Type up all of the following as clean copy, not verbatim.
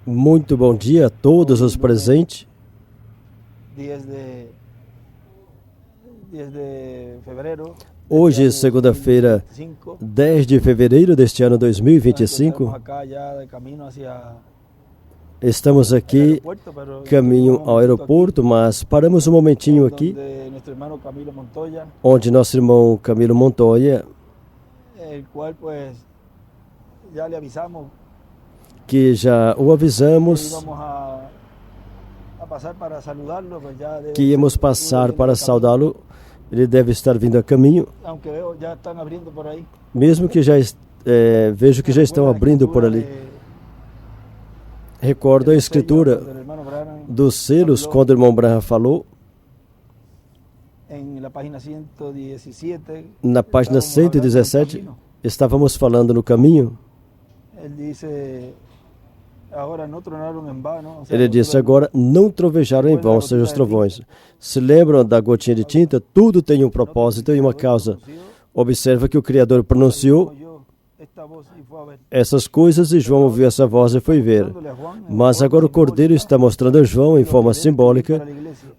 Muito bom dia a todos os presentes. 10 de fevereiro. Hoje, segunda-feira, 10 de fevereiro deste ano 2025. Estamos aqui, caminho ao aeroporto, mas paramos um momentinho aqui, onde nosso irmão Camilo Montoya, que já o avisamos que íamos passar para saudá-lo. Ele deve estar vindo a caminho, mesmo que vejo que já estão abrindo por ali. Recordo a escritura dos selos, quando o irmão Branham falou, na página 117, estávamos falando no caminho. Ele disse, agora não trovejaram em vão, ou seja, os trovões. Se lembram da gotinha de tinta? Tudo tem um propósito e uma causa. Observa que o Criador pronunciou essas coisas e João ouviu essa voz e foi ver. Mas agora o Cordeiro está mostrando a João, em forma simbólica,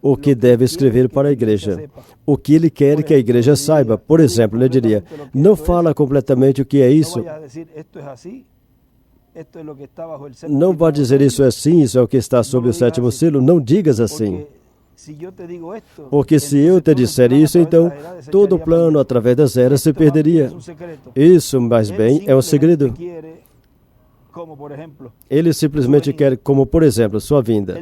o que deve escrever para a igreja. O que ele quer que a igreja saiba. Por exemplo, ele diria, não fala completamente o que é isso. Não vá dizer isso é assim, isso é o que está sob o sétimo selo. Não digas assim. Porque se eu te disser isso, então todo o plano através das eras se perderia. Isso, mais bem, é um segredo. Ele simplesmente quer, como por exemplo, sua vinda.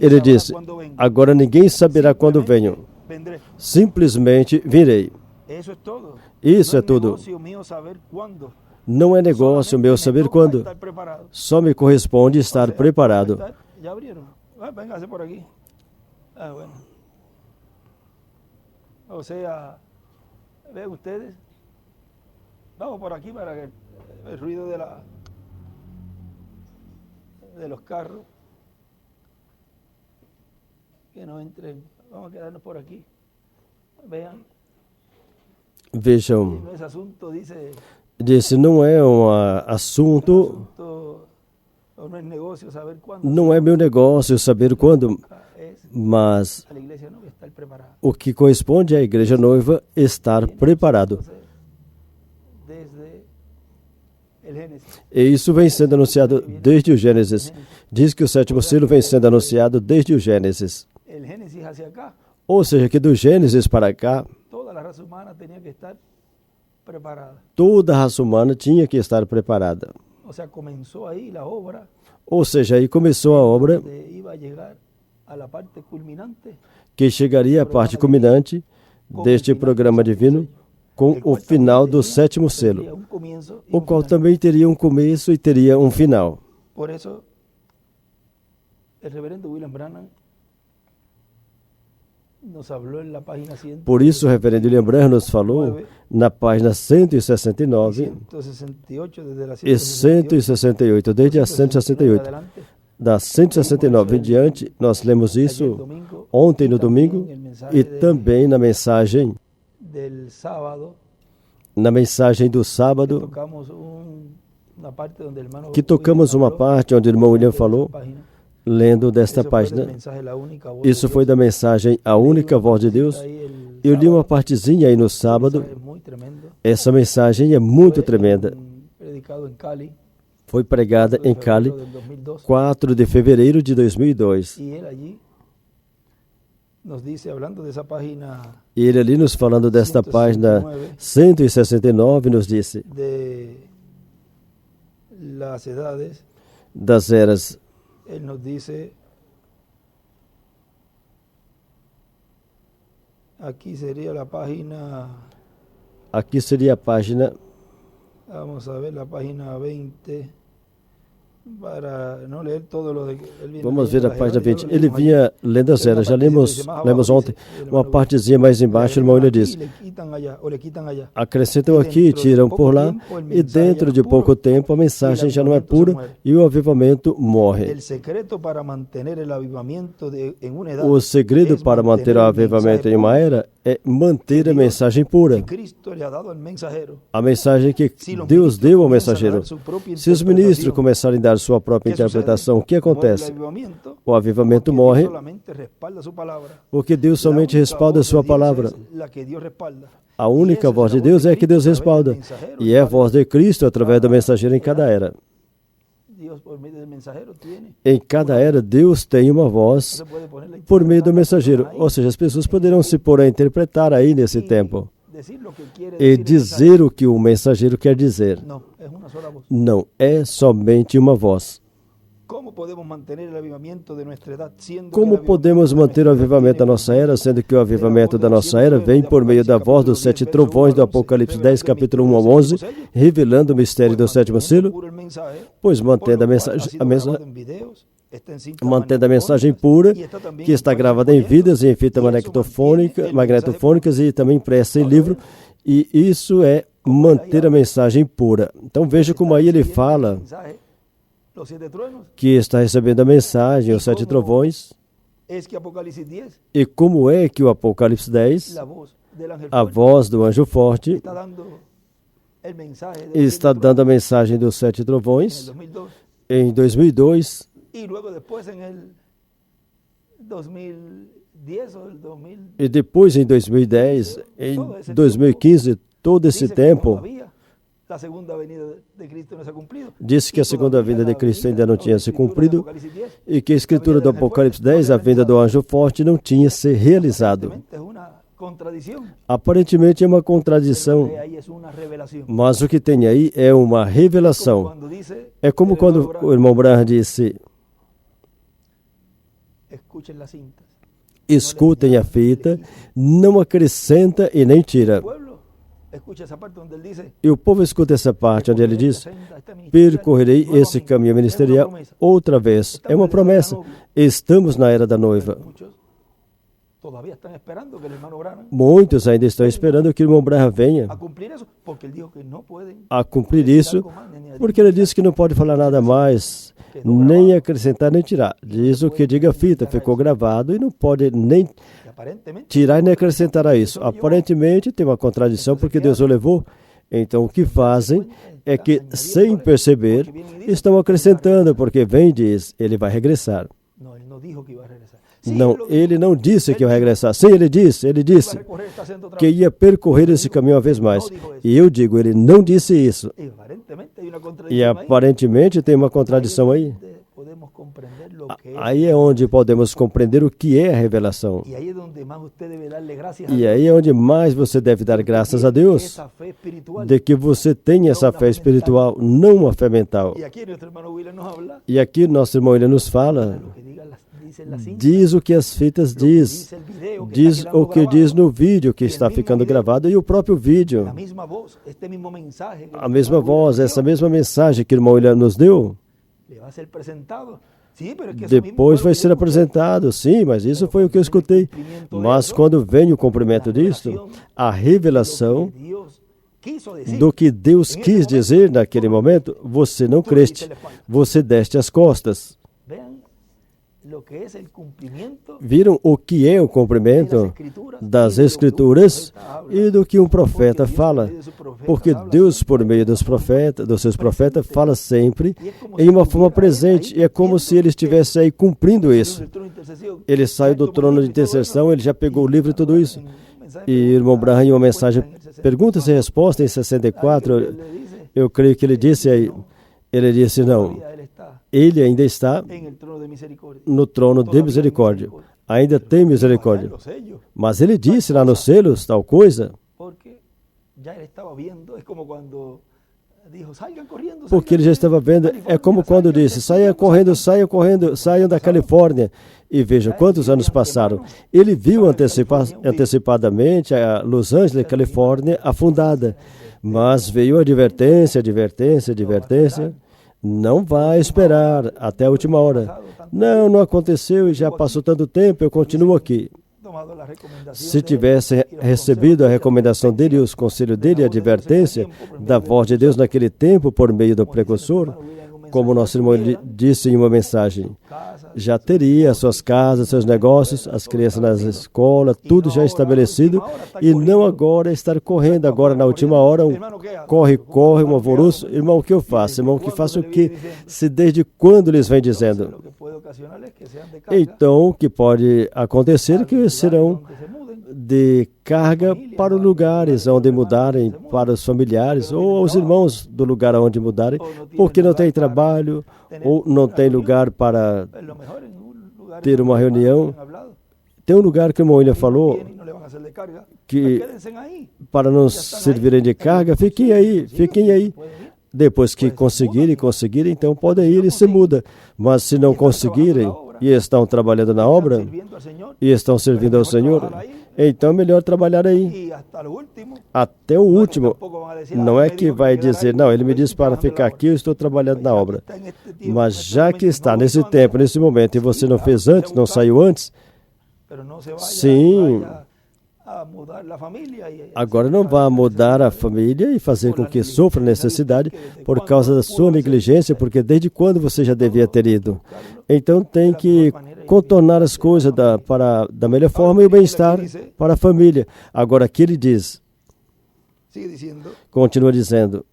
Ele disse, agora ninguém saberá quando venho. Simplesmente virei. Isso é tudo. Não é negócio meu saber quando. Só me corresponde estar preparado. Ou seja, vean ustedes, vamos por aquí para que el ruido de los carros que no entren. Vamos a quedarnos por aquí. Vean. Vejam. Esse assunto disse, não é um assunto, não é meu negócio saber quando, mas o que corresponde à igreja noiva estar preparado. E isso vem sendo anunciado desde o Gênesis. Diz que o sétimo selo vem sendo anunciado desde o Gênesis. Ou seja, que do Gênesis para cá, toda a raça humana tinha que estar preparada. Ou seja, aí começou a obra que chegaria à parte culminante deste programa divino com o final do sétimo selo, o qual também teria um começo e teria um final. Por isso, o reverendo William Branham Por isso, o reverendo William Branham nos falou na página 169 e 168, desde a 168. Da 169 em diante, nós lemos isso ontem no domingo e também na mensagem do sábado, que tocamos uma parte onde o irmão William falou, lendo desta página. Isso foi da mensagem A Única Voz de Deus. Eu li uma partezinha aí no sábado. Essa mensagem é muito tremenda. Foi pregada em Cali, 4 de fevereiro de 2002. E ele ali nos falando desta página 169 nos disse das eras. Ele nos disse, aqui seria a página. Aqui seria a página. Vamos a ver a página 20. Para não ler todo lo de, vamos ver a página 20. Ele vinha lendo as eras. Já lemos ontem uma partezinha mais embaixo. O irmão ele diz: acrescentam aqui e tiram por lá, e dentro de pouco tempo a mensagem já não é pura e o avivamento morre. O segredo para manter o avivamento em uma era é manter a mensagem pura. A mensagem que Deus deu ao mensageiro. Se os ministros começarem a dar dar sua própria interpretação. O que acontece? O avivamento morre porque Deus somente respalda a sua palavra. A única voz de Deus é a que Deus respalda. E é a voz de Cristo através do mensageiro em cada era. Em cada era, Deus tem uma voz por meio do mensageiro. Ou seja, as pessoas poderão se pôr a interpretar aí nesse tempo e dizer o que o mensageiro quer dizer. Não, é somente uma voz. Como podemos manter o avivamento da nossa era, sendo que o avivamento da nossa era vem por meio da voz dos 7 trovões do Apocalipse 10, capítulo 1 ao 11, revelando o mistério do 7º selo? Pois mantendo a mensagem pura, que está gravada em vidas e em fita magnetofônicas e também impressa em livro, e isso é manter a mensagem pura. Então veja como aí ele fala que está recebendo a mensagem, os 7 trovões, e como é que o Apocalipse 10, a voz do anjo forte, está dando a mensagem dos 7 trovões em 2002, e depois em 2010, em 2015, todo esse tempo, disse que a segunda vinda de Cristo ainda não tinha se cumprido e que a escritura do Apocalipse 10, a vinda do anjo forte, não tinha se realizado. Aparentemente é uma contradição, mas o que tem aí é uma revelação. É como quando o irmão Branham disse: escutem a fita, não acrescenta e nem tira. E o povo escuta essa parte onde ele diz: percorrerei esse caminho ministerial outra vez. É uma promessa. Estamos na era da noiva. Muitos ainda estão esperando que o irmão Branham venha a cumprir isso, porque ele disse que não pode falar nada mais, nem acrescentar nem tirar. Diz o que diga a fita, ficou gravado e não pode nem tirar e nem acrescentar a isso. Aparentemente tem uma contradição porque Deus o levou. Então o que fazem é que, sem perceber, estão acrescentando, porque vem e diz: ele vai regressar. Não, ele não disse que ia regressar. Sim, ele disse que ia percorrer esse caminho uma vez mais. E eu digo, ele não disse isso. E aparentemente tem uma contradição aí. Aí é onde podemos compreender o que é a revelação. E aí é onde mais você deve dar graças a Deus de que você tem essa fé espiritual, não uma fé mental. E aqui nosso irmão William nos fala: diz o que as fitas diz o que diz no vídeo que está ficando gravado, e o próprio vídeo, a mesma voz, essa mesma mensagem que o irmão William nos deu, depois vai ser apresentado. Sim, mas isso foi o que eu escutei. Mas quando vem o cumprimento disto, a revelação do que Deus quis dizer naquele momento, você não creste, você deste as costas. Viram o que é o cumprimento das Escrituras e do que um profeta fala? Porque Deus, por meio dos seus profetas, fala sempre em uma forma presente. E é como se ele estivesse aí cumprindo isso. Ele saiu do trono de intercessão, ele já pegou o livro e tudo isso. E irmão Branham, em uma mensagem, perguntas e respostas em 64, eu creio que ele disse aí, ele disse: não, ele ainda está no trono de misericórdia. Ainda tem misericórdia. Mas ele disse lá nos selos tal coisa. Porque ele já estava vendo. É como quando disse: saiam correndo, saiam da Califórnia. E veja quantos anos passaram. Ele viu antecipadamente a Los Angeles, Califórnia, afundada. Mas veio a advertência. Não vai esperar até a última hora. Não aconteceu e já passou tanto tempo, eu continuo aqui. Se tivesse recebido a recomendação dele, os conselhos dele, a advertência da voz de Deus naquele tempo, por meio do precursor, como nosso irmão disse em uma mensagem, já teria suas casas, seus negócios, as crianças nas escolas, tudo já estabelecido, e não agora estar correndo, agora na última hora, corre, um alvoroço. Irmão, o que eu faço? Irmão, que faço o que? Se desde quando lhes vem dizendo? Então, o que pode acontecer é que serão de carga para os lugares onde mudarem, para os familiares ou os irmãos do lugar onde mudarem, porque não tem trabalho ou não tem lugar para ter uma reunião. Tem um lugar que o irmão William falou que para não servirem de carga, fiquem aí. Depois que conseguirem, então podem ir e se muda. Mas se não conseguirem e estão trabalhando na obra e estão servindo ao Senhor, então é melhor trabalhar aí. Até o último. Não é que vai dizer, não, ele me disse para ficar aqui, eu estou trabalhando na obra. Mas já que está nesse tempo, nesse momento, e você não fez antes, não saiu antes, sim. Agora não vá mudar a família e fazer com que sofra necessidade por causa da sua negligência, porque desde quando você já devia ter ido. Então tem que contornar as coisas da melhor forma e o bem-estar para a família. Agora aqui ele diz, continua dizendo,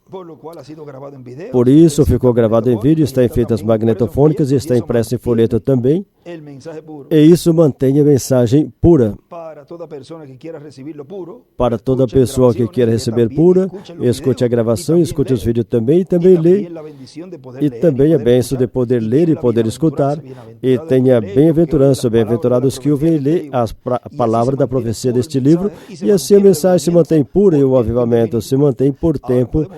por isso ficou gravado em vídeo, está em fitas magnetofônicas e está impresso em folheto também. E isso mantém a mensagem pura. Para toda pessoa que queira receber pura, escute a gravação, escute os vídeos também, e também lê. E também a bênção de poder ler e poder escutar. E tenha bem-aventurança, bem-aventurados que ouvem e lê a palavra da profecia deste livro. E assim a mensagem se mantém pura e o avivamento se mantém por tempo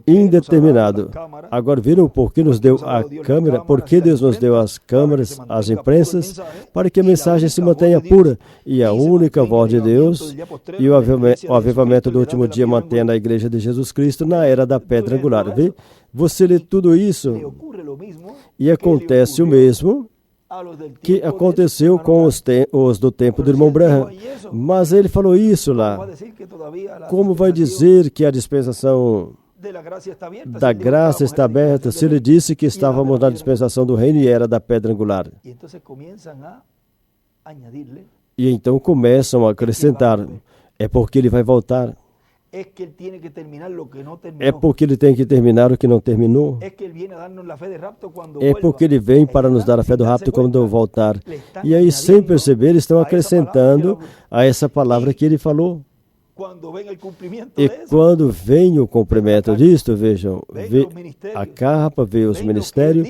indeterminado. Agora viram por que nos deu a câmera? Por que Deus nos deu as câmeras, as imprensas? Para que a mensagem se mantenha pura. E a única voz de Deus e o avivamento do último dia mantendo a igreja de Jesus Cristo na era da pedra angular. Vê? Você lê tudo isso e acontece o mesmo que aconteceu com os do tempo do irmão Branham. Mas ele falou isso lá. Como vai dizer que a dispensação da graça está aberta se ele disse que estávamos na dispensação do reino e era da pedra angular? E então começam a acrescentar, é porque ele vai voltar. É porque ele tem que terminar o que não terminou. É porque ele vem para nos dar a fé do rapto quando voltar. E aí, sem perceber, estão acrescentando a essa palavra que ele falou. E quando vem o cumprimento disto, vejam, vê a capa, vê os ministérios,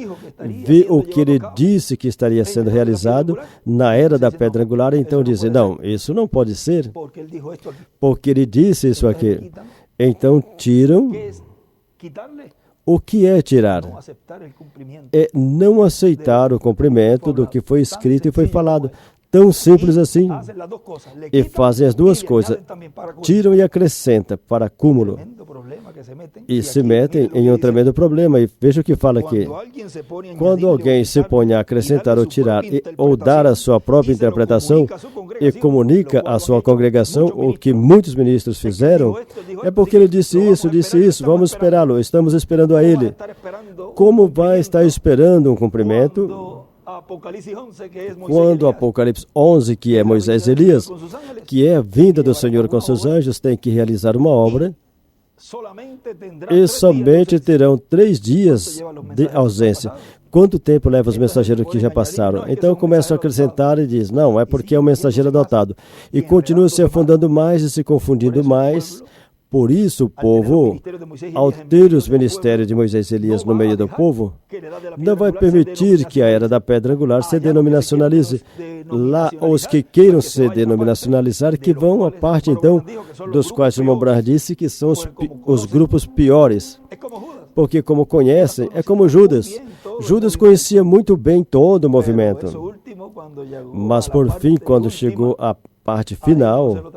vê o que ele disse que estaria sendo realizado na era da pedra angular, então dizem, não, isso não pode ser, porque ele disse isso aqui. Então tiram. O que é tirar? É não aceitar o cumprimento do que foi escrito e foi falado. Tão simples assim. E fazem as duas coisas. Tiram e acrescentam para acúmulo. E se metem em um tremendo problema. E veja o que fala aqui. Quando alguém se põe a acrescentar ou tirar ou dar a sua própria interpretação e comunica à sua congregação o que muitos ministros fizeram, é porque ele disse isso, vamos esperá-lo, estamos esperando a ele. Como vai estar esperando um cumprimento? Quando Apocalipse 11, que é Moisés e Elias, que é a vinda do Senhor com seus anjos, tem que realizar uma obra, e somente terão 3 dias de ausência. Quanto tempo leva os mensageiros que já passaram? Então começam a acrescentar e diz, não, é porque é um mensageiro adotado. E continua se afundando mais e se confundindo mais. Por isso, o povo, ao ter os ministérios de Moisés e Elias no meio do povo, não vai permitir que a era da pedra angular se denominacionalize. Lá, os que queiram se denominacionalizar, que vão à parte, então, dos quais o irmão Branham disse que são os grupos piores. Porque, como conhecem, é como Judas. Judas conhecia muito bem todo o movimento. Mas, por fim, quando chegou à parte final,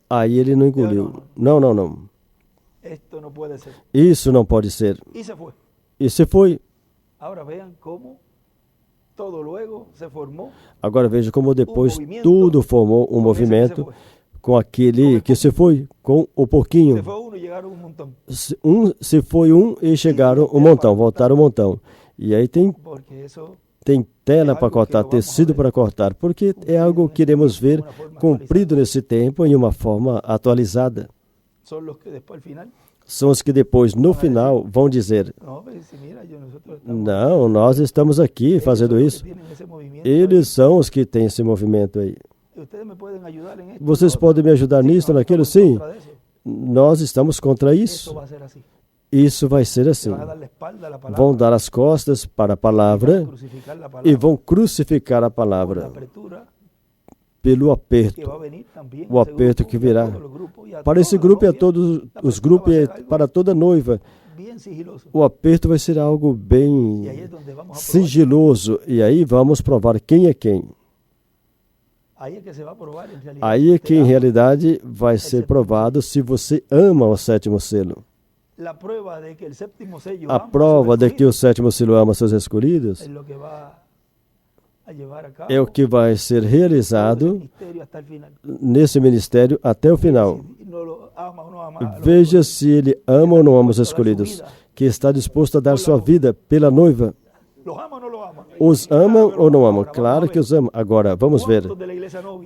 aí ele não engoliu. Não. Isso não pode ser. E se foi. Agora veja como depois tudo formou um movimento. com aquele que se foi, com o porquinho. Se foi um e chegaram um montão, voltaram um montão. E aí tem tela para cortar, tecido para cortar, porque é algo que iremos ver cumprido nesse tempo em uma forma atualizada. São os que depois, no final, vão dizer: não, nós estamos aqui fazendo isso. Eles são os que têm esse movimento aí. Vocês podem me ajudar nisso, naquilo? Sim. Nós estamos contra isso. Isso vai ser assim. Vão dar as costas para a palavra e vão crucificar a palavra pelo aperto. O aperto que virá. Para esse grupo e a todos os grupos e para toda noiva, o aperto vai ser algo bem sigiloso. E aí vamos provar quem é quem. Aí é que em realidade vai ser provado se você ama o sétimo selo. A prova de que o sétimo selo ama seus escolhidos é o que vai ser realizado nesse ministério até o final. Veja se ele ama ou não ama os escolhidos, que está disposto a dar sua vida pela noiva. Os amam ou não amam? Claro que os amam. Agora, vamos ver.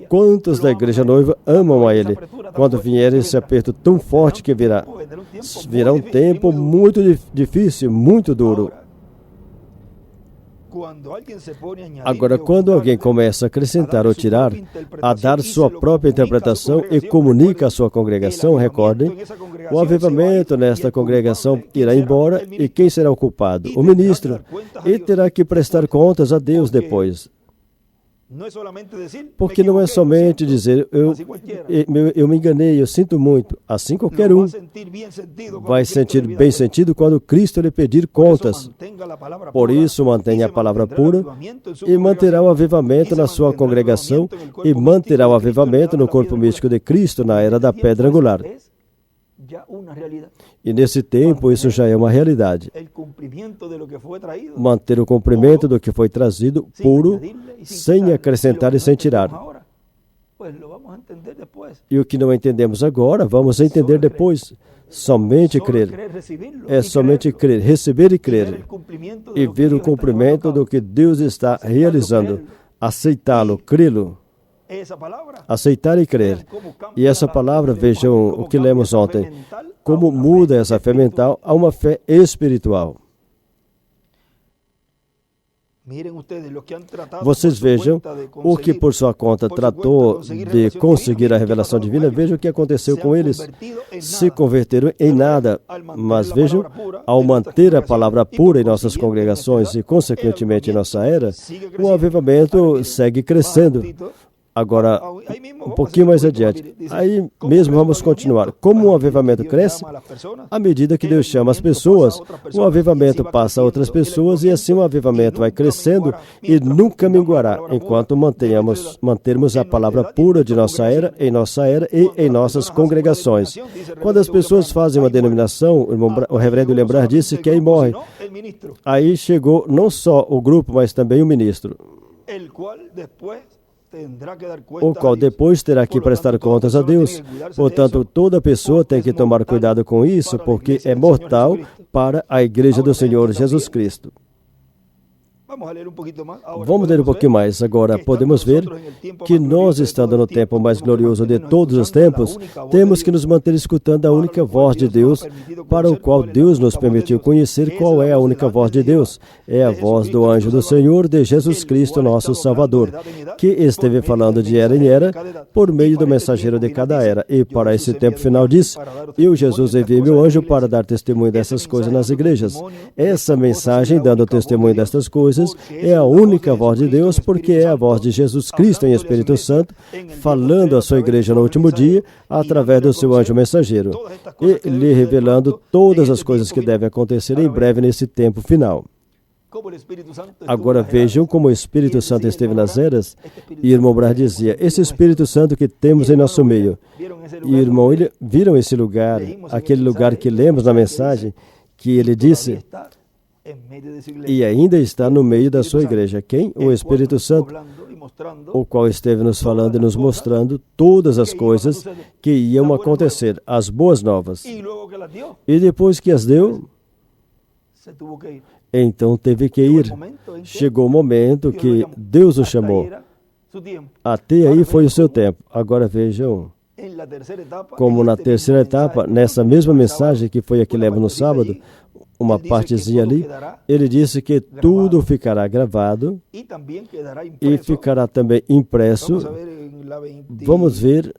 Quantos da igreja noiva amam a ele? Quando vier esse aperto tão forte que virá um tempo muito difícil, muito duro. Agora, quando alguém começa a acrescentar ou tirar, a dar sua própria interpretação e comunica à sua congregação, recordem, o avivamento nesta congregação irá embora e quem será o culpado? O ministro. E terá que prestar contas a Deus depois. Porque não é somente dizer, eu me enganei, eu sinto muito. Assim qualquer um vai sentir bem sentido quando Cristo lhe pedir contas. Por isso, mantenha a palavra pura e manterá o avivamento na sua congregação e manterá o avivamento no corpo místico de Cristo na era da pedra angular. E nesse tempo isso já é uma realidade. Manter o cumprimento do que foi trazido puro, sem acrescentar e sem tirar. E o que não entendemos agora, vamos entender depois. Somente crer. É somente crer, receber e crer. E ver o cumprimento do que Deus está realizando. Aceitá-lo, crê-lo. Aceitar e crer. E essa palavra, vejam o que lemos ontem, como muda essa fé mental a uma fé espiritual. Vocês vejam o que por sua conta tratou de conseguir a revelação divina. Vejam o que aconteceu com eles. Se converteram em nada. Mas vejam, ao manter a palavra pura em nossas congregações e consequentemente em nossa era, o avivamento segue crescendo. Agora, um pouquinho mais adiante, aí mesmo vamos continuar. Como o avivamento cresce, à medida que Deus chama as pessoas, o avivamento passa a outras pessoas e assim o avivamento vai crescendo e nunca minguará, enquanto mantermos a palavra pura de nossa era e em nossas congregações. Quando as pessoas fazem uma denominação, o reverendo Lembrar disse que aí morre. Aí chegou não só o grupo, mas também o ministro, o qual depois terá que prestar contas a Deus. Portanto, toda pessoa tem que tomar cuidado com isso, porque é mortal para a igreja do Senhor Jesus Cristo. Vamos ler um pouquinho mais. Agora, podemos ver que nós, estando no tempo mais glorioso de todos os tempos, temos que nos manter escutando a única voz de Deus, para o qual Deus nos permitiu conhecer qual é a única voz de Deus. É a voz do anjo do Senhor, de Jesus Cristo, nosso Salvador, que esteve falando de era em era, por meio do mensageiro de cada era. E para esse tempo final disse, eu, Jesus, enviei meu anjo para dar testemunho dessas coisas nas igrejas. Essa mensagem, dando testemunho destas coisas, é a única voz de Deus, porque é a voz de Jesus Cristo em Espírito Santo, falando à sua igreja no último dia, através do seu anjo mensageiro, e lhe revelando todas as coisas que devem acontecer em breve nesse tempo final. Agora vejam como o Espírito Santo esteve nas eras, e irmão Brás dizia, esse Espírito Santo que temos em nosso meio. E irmão, viram esse lugar, aquele lugar que lemos na mensagem, que ele disse, e ainda está no meio da sua igreja. Quem? O Espírito Santo, o qual esteve nos falando e nos mostrando todas as coisas que iam acontecer, as boas novas. E depois que as deu, então teve que ir. Chegou o momento que Deus o chamou. Até aí foi o seu tempo. Agora vejam, como na terceira etapa, nessa mesma mensagem que foi a que leva no sábado, uma partezinha ali, ele disse que tudo ficará gravado e ficará também impresso. Vamos ver,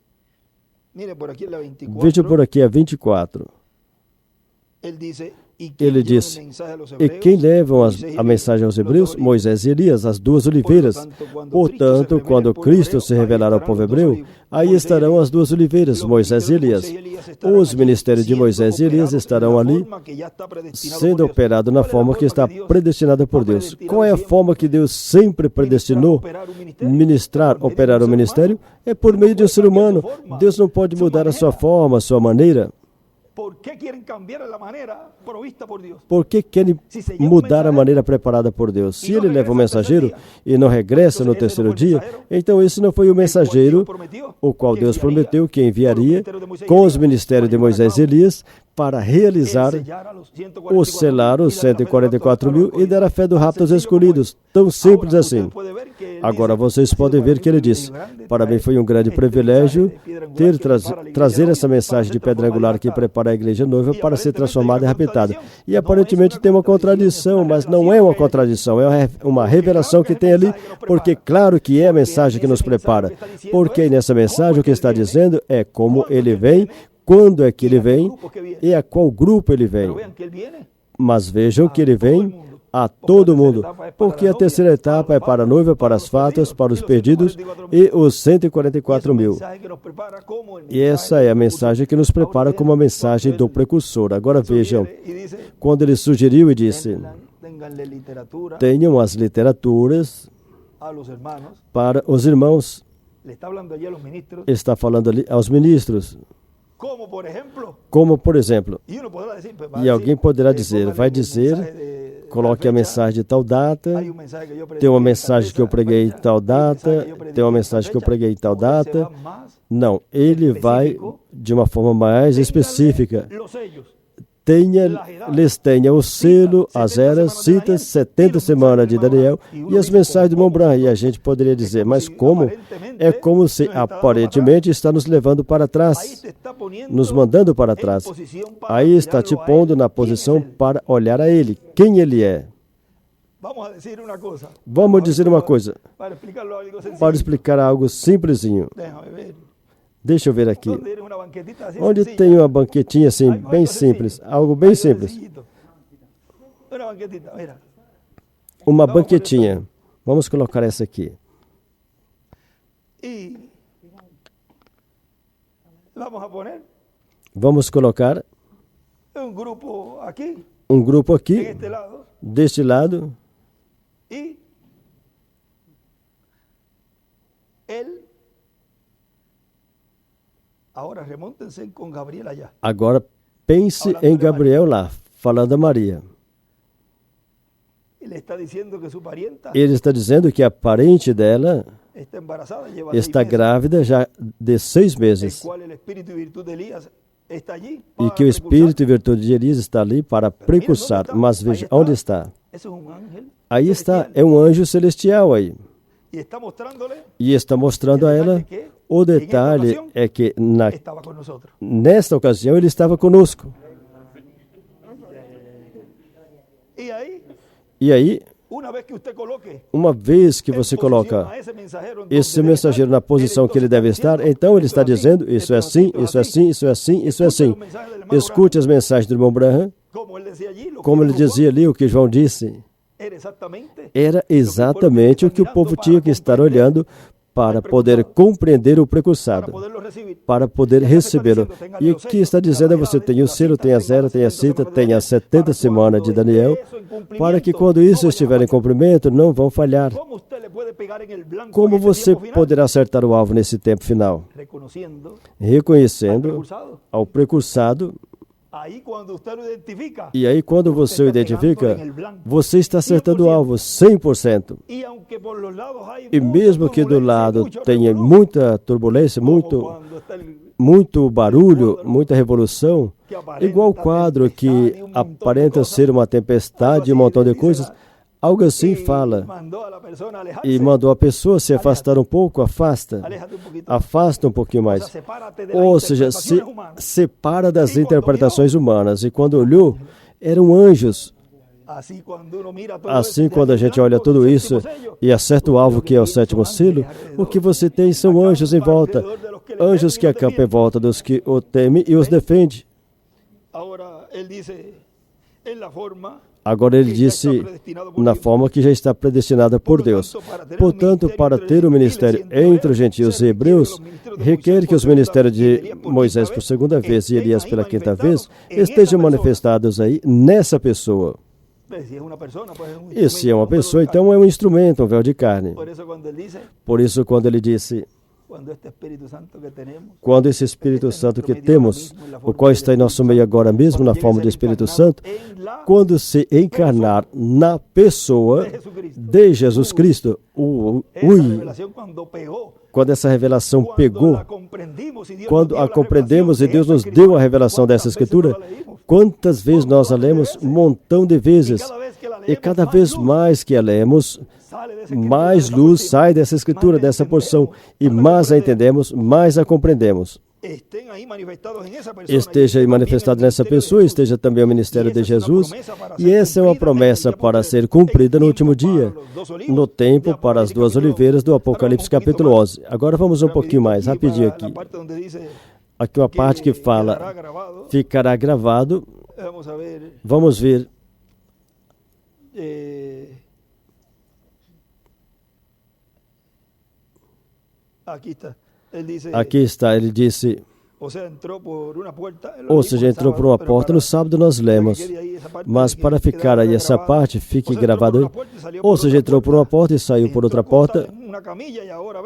veja por aqui a 24. Ele disse, e quem levam a mensagem aos hebreus? Moisés e Elias, as duas oliveiras. Portanto, quando Cristo se revelar ao povo hebreu, aí estarão as duas oliveiras, Moisés e Elias. Os ministérios de Moisés e Elias estarão ali, sendo operados na forma que está predestinada por Deus. Qual é a forma que Deus sempre predestinou operar o ministério? É por meio de um ser humano. Deus não pode mudar a sua forma, a sua maneira. Por que querem mudar a maneira preparada por Deus? Se ele leva um mensageiro e não regressa no terceiro dia, então esse não foi o mensageiro o qual Deus prometeu que enviaria com os ministérios de Moisés e Elias para realizar ou selar os 144 mil e dar a fé do rapto aos escolhidos. Tão simples assim. Agora vocês podem ver que ele disse, para mim foi um grande privilégio trazer essa mensagem de pedra angular que prepara a igreja noiva para ser transformada e raptada. E aparentemente tem uma contradição, mas não é uma contradição, é uma revelação que tem ali, porque claro que é a mensagem que nos prepara. Porque nessa mensagem o que está dizendo é como ele vem, quando é que ele vem e a qual grupo ele vem. Mas vejam que ele vem a todo mundo, porque a terceira etapa é para a noiva, para as fatas, para os perdidos e os 144 mil. E essa é a mensagem que nos prepara como a mensagem do precursor. Agora vejam, quando ele sugeriu e disse, tenham as literaturas para os irmãos. Está falando ali aos ministros. Como, por exemplo, e alguém poderá dizer, vai dizer, coloque a mensagem de tal data, tem uma mensagem que eu preguei em tal data, tem uma mensagem que eu preguei em tal data. Não, ele vai de uma forma mais específica. Lhes tenha o selo, as eras, citas, 70 semanas de Daniel e as mensagens de Mombran. E a gente poderia dizer, mas como? É como se aparentemente está nos levando para trás, nos mandando para trás. Aí está te pondo na posição para olhar a ele, quem ele é. Vamos dizer uma coisa, para explicar algo simplesinho. Deixa eu ver aqui. Onde tem uma banquetinha assim, bem simples. Algo bem simples. Uma banquetinha. Vamos colocar essa aqui. Vamos colocar um grupo aqui, deste lado. Agora pense em Gabriel lá, falando a Maria. Ele está dizendo que a parente dela está grávida já de 6 meses. E que o Espírito e Virtude de Elias está ali para precursar. Mas veja, onde está? Aí está, é um anjo celestial aí. E está mostrando a ela. O detalhe é que nesta ocasião ele estava conosco. E aí, uma vez que você coloca esse mensageiro na posição que ele deve estar, então ele está dizendo, isso é assim, isso é assim, isso é assim, isso é assim. Escute as mensagens do irmão Branham, como ele dizia ali, o que João disse. Era exatamente o que o povo tinha que estar olhando para poder compreender o precursado, para poder recebê-lo. E o que está dizendo é você tem o selo, tem a zero, tem a cita, tem as 70 semanas de Daniel, para que quando isso estiver em cumprimento, não vão falhar. Como você poderá acertar o alvo nesse tempo final? Reconhecendo ao precursado E aí, quando você o identifica, você está acertando o alvo 100%. E mesmo que do lado tenha muita turbulência, muito barulho, muita revolução, igual o quadro que aparenta ser uma tempestade e um montão de coisas, algo assim fala, e mandou a pessoa se afastar um pouco, afasta um pouquinho mais. Ou seja, se separa das interpretações humanas. E quando olhou, eram anjos. Assim, quando a gente olha tudo isso e acerta o alvo que é o 7º selo, o que você tem são anjos em volta. Anjos que acampam em volta dos que o temem e os defendem. Agora ele disse na forma que já está predestinada por Deus. Portanto, para ter o ministério entre os gentios e hebreus, requer que os ministérios de Moisés por 2ª vez e Elias pela 5ª vez estejam manifestados aí nessa pessoa. E se é uma pessoa, então é um instrumento, um véu de carne. Por isso, quando ele disse, quando esse Espírito Santo que temos, o qual está em nosso meio agora mesmo, na forma do Espírito Santo, quando se encarnar na pessoa de Jesus Cristo, quando essa revelação pegou, quando a compreendemos e Deus nos deu a revelação dessa Escritura, quantas vezes nós a lemos? Um montão de vezes. E cada vez mais que a lemos, mais luz sai dessa Escritura, dessa porção. E mais a entendemos, mais a compreendemos. Esteja aí manifestado nessa pessoa, esteja também o ministério de Jesus. E essa é uma promessa para ser cumprida no último dia, no tempo para as 2 oliveiras do Apocalipse capítulo 11. Agora vamos um pouquinho mais, rapidinho aqui. Aqui uma parte que fala, ficará gravado. Vamos ver. Aqui está, ele disse, ou seja, entrou por uma porta. No sábado nós lemos, mas para ficar aí essa parte, fique gravado aí. Ou seja, entrou por uma porta e saiu por outra porta,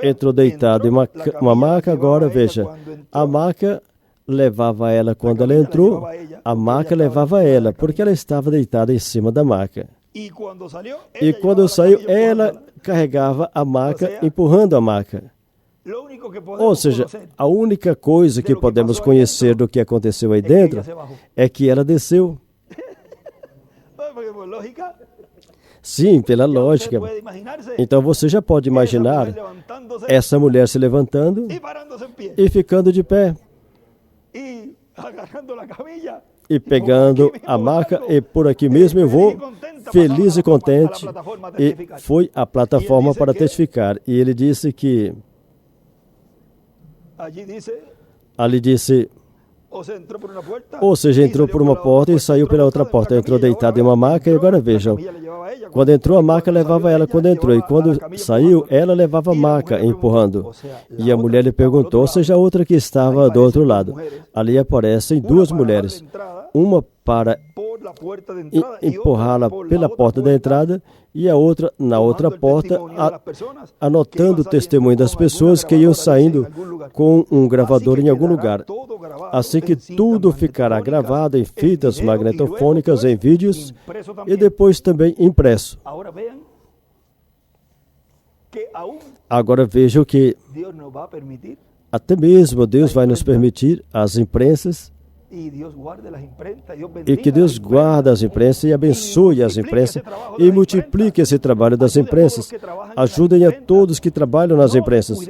entrou deitado em uma maca. Agora veja, a maca levava ela quando ela entrou, a maca levava ela, porque ela estava deitada em cima da maca. E quando saiu, ela carregava a maca, empurrando a maca. Ou seja, a única coisa que podemos conhecer do que aconteceu aí dentro é que ela desceu. Sim, pela lógica. Então você já pode imaginar essa mulher se levantando e ficando de pé. E pegando a maca, e por aqui mesmo eu vou, feliz e contente. E foi a plataforma para testificar. E ele disse que ali disse, ou seja, entrou por uma porta e saiu pela outra porta. Entrou deitado em uma maca e agora vejam, quando entrou a maca levava ela quando entrou, e quando saiu ela levava a maca empurrando. E a mulher lhe perguntou, ou seja, a outra que estava do outro lado. Ali aparecem 2 mulheres, uma para empurrá-la pela porta da entrada e a outra na outra porta, anotando o testemunho das pessoas que iam saindo com um gravador em algum lugar. Assim que tudo ficará gravado em fitas magnetofônicas, em vídeos e depois também impresso. Agora vejam que até mesmo Deus vai nos permitir as imprensas, e que Deus guarde as imprensas e abençoe as imprensas e multiplique esse trabalho das imprensas. Ajudem a todos que trabalham nas imprensas.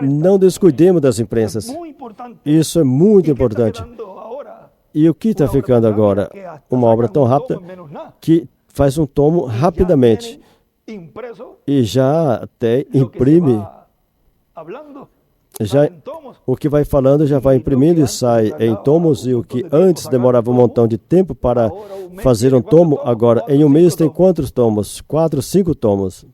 Não descuidemos das imprensas. Isso é muito importante. E o que está ficando agora? Uma obra tão rápida que faz um tomo rapidamente e já até imprime. Já, o que vai falando já vai imprimindo e sai em tomos, e o que antes demorava um montão de tempo para fazer um tomo, agora em um mês tem quantos tomos? 4, 5 tomos.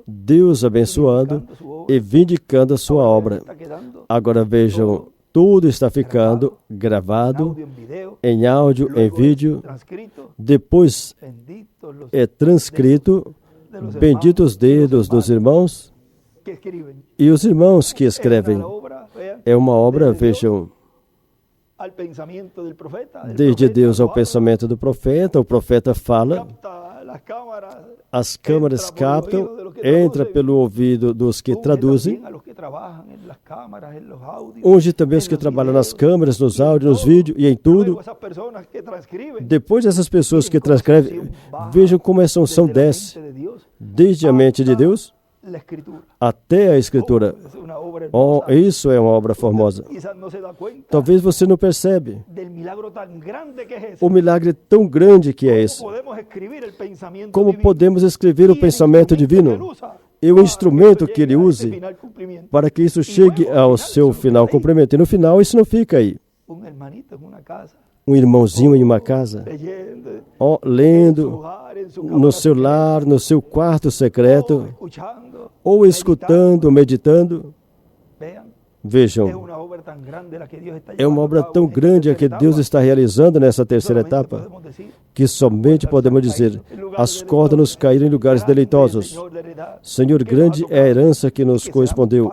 Deus abençoando e vindicando a sua obra. Agora vejam, tudo está ficando gravado em áudio, em vídeo, depois é transcrito. Benditos dedos dos irmãos e os irmãos que escrevem. É uma obra, vejam, Desde Deus ao pensamento do profeta, o profeta fala, as câmaras captam, entra pelo ouvido dos que traduzem, unge também os que trabalham nas câmaras, nos áudios, nos vídeos e em tudo. Depois essas pessoas que transcrevem, vejam como essa unção desce, desde a mente de Deus até a Escritura. Oh, isso é uma obra formosa. Talvez você não percebe o milagre tão grande que é esse. Como podemos escrever o pensamento divino e o instrumento que ele use para que isso chegue ao seu final cumprimento. E no final isso não fica aí. Um irmãozinho em uma casa, lendo no seu lar, no seu quarto secreto, ou escutando, meditando. Vejam, é uma obra tão grande a que Deus está realizando nessa terceira etapa, que somente podemos dizer, as cordas nos caíram em lugares deleitosos. Senhor, grande é a herança que nos correspondeu.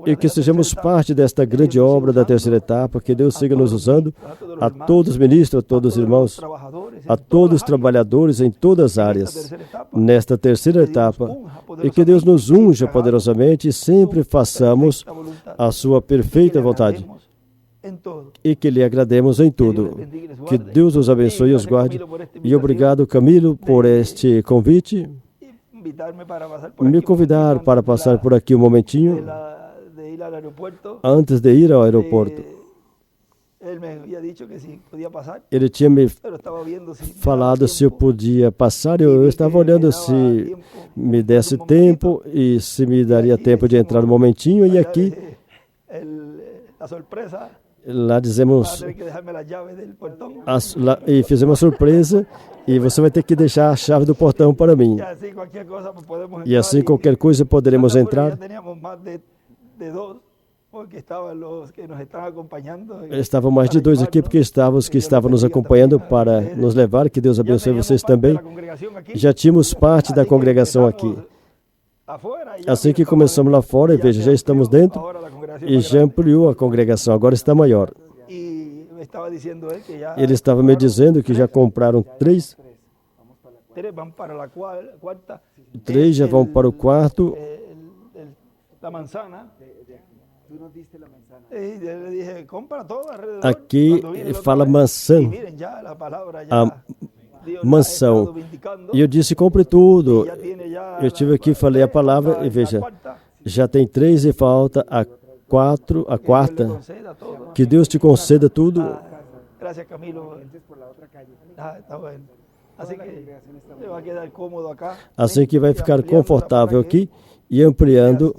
E que sejamos parte desta grande obra da terceira etapa, que Deus siga nos usando, a todos os ministros, a todos os irmãos, a todos os trabalhadores em todas as áreas, nesta terceira etapa, e que Deus nos unja poderosamente e sempre façamos a sua perfeita vontade, e que lhe agrademos em tudo. Que Deus os abençoe e os guarde, e obrigado, Camilo, por este convite. Me convidar para passar por aqui um momentinho antes de ir ao aeroporto. Ele tinha me falado se eu podia passar, eu estava olhando se me desse tempo e se me daria tempo de entrar um momentinho, e aqui lá dizemos e fizemos uma surpresa. E você vai ter que deixar a chave do portão para mim. E assim qualquer coisa poderemos entrar. Estavam mais de 2 aqui porque estavam os que estavam nos acompanhando para nos levar. Que Deus abençoe vocês também. Já tínhamos parte da congregação aqui. Assim que começamos lá fora, e veja, já estamos dentro e já ampliou a congregação, agora está maior. Ele estava me dizendo que já compraram 3. 3 já vão para o quarto. Aqui fala maçã. A mansão. E eu disse, compre tudo. Eu estive aqui, falei a palavra e veja, já tem 3 e falta a 4, a 4ª. Que Deus te conceda tudo. Assim que vai ficar confortável aqui e ampliando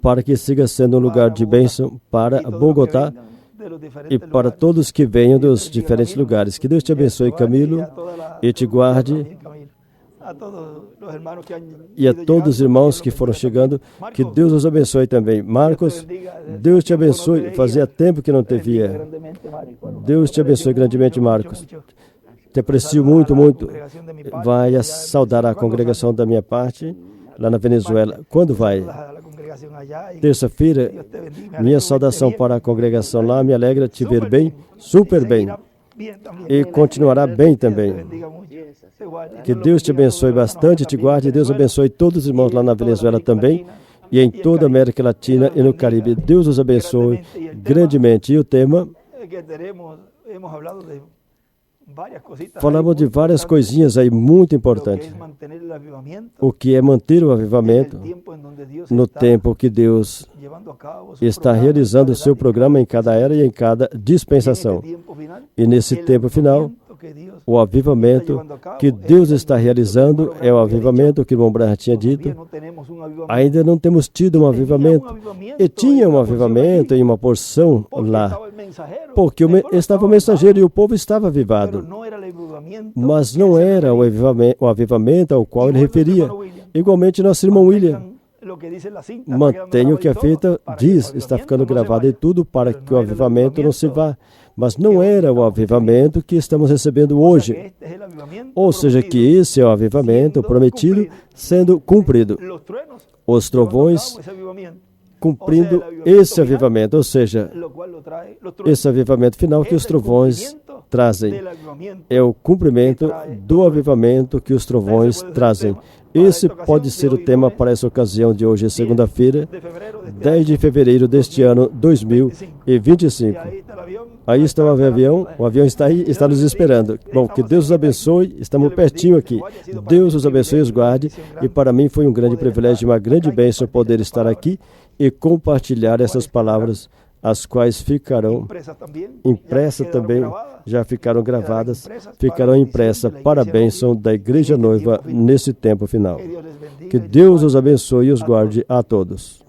para que siga sendo um lugar de bênção para Bogotá e para todos que venham dos diferentes lugares. Que Deus te abençoe, Camilo, e te guarde. E a todos os irmãos que foram chegando, que Deus os abençoe também. Marcos, Deus te abençoe. Fazia tempo que não te via. Deus te abençoe grandemente, Marcos. Te aprecio muito, muito. Vai saudar a congregação da minha parte, lá na Venezuela. Quando vai? Terça-feira. Minha saudação para a congregação lá. Me alegra te ver bem, super bem. E continuará bem também. Que Deus te abençoe bastante, te guarde. Deus abençoe todos os irmãos lá na Venezuela também e em toda a América Latina e no Caribe. Deus os abençoe grandemente. E o tema, falamos de várias coisinhas aí muito importantes. O que é manter o avivamento no tempo que Deus está realizando o seu programa em cada era e em cada dispensação. E nesse tempo final, o avivamento que Deus está realizando é o avivamento que o irmão Branham tinha dito. Ainda não temos tido um avivamento. E tinha um avivamento em uma porção lá, porque estava o mensageiro e o povo estava avivado. Mas não era o avivamento ao qual ele referia. Igualmente, nosso irmão William mantém o que a fita diz, está ficando gravado em tudo para que o avivamento não se vá. Mas não era o avivamento que estamos recebendo hoje. Ou seja, que esse é o avivamento prometido sendo cumprido. Os trovões cumprindo esse avivamento, ou seja, esse avivamento final que os trovões trazem. É o cumprimento do avivamento que os trovões trazem. Esse pode ser o tema para essa ocasião de hoje, segunda-feira, 10 de fevereiro deste ano 2025. Aí está o avião está aí, está nos esperando. Bom, que Deus os abençoe, estamos pertinho aqui. Deus os abençoe e os guarde. E para mim foi um grande privilégio, uma grande bênção poder estar aqui e compartilhar essas palavras, as quais ficarão impressas também, já ficaram gravadas, ficarão impressas para a bênção da Igreja Noiva nesse tempo final. Que Deus os abençoe e os guarde a todos.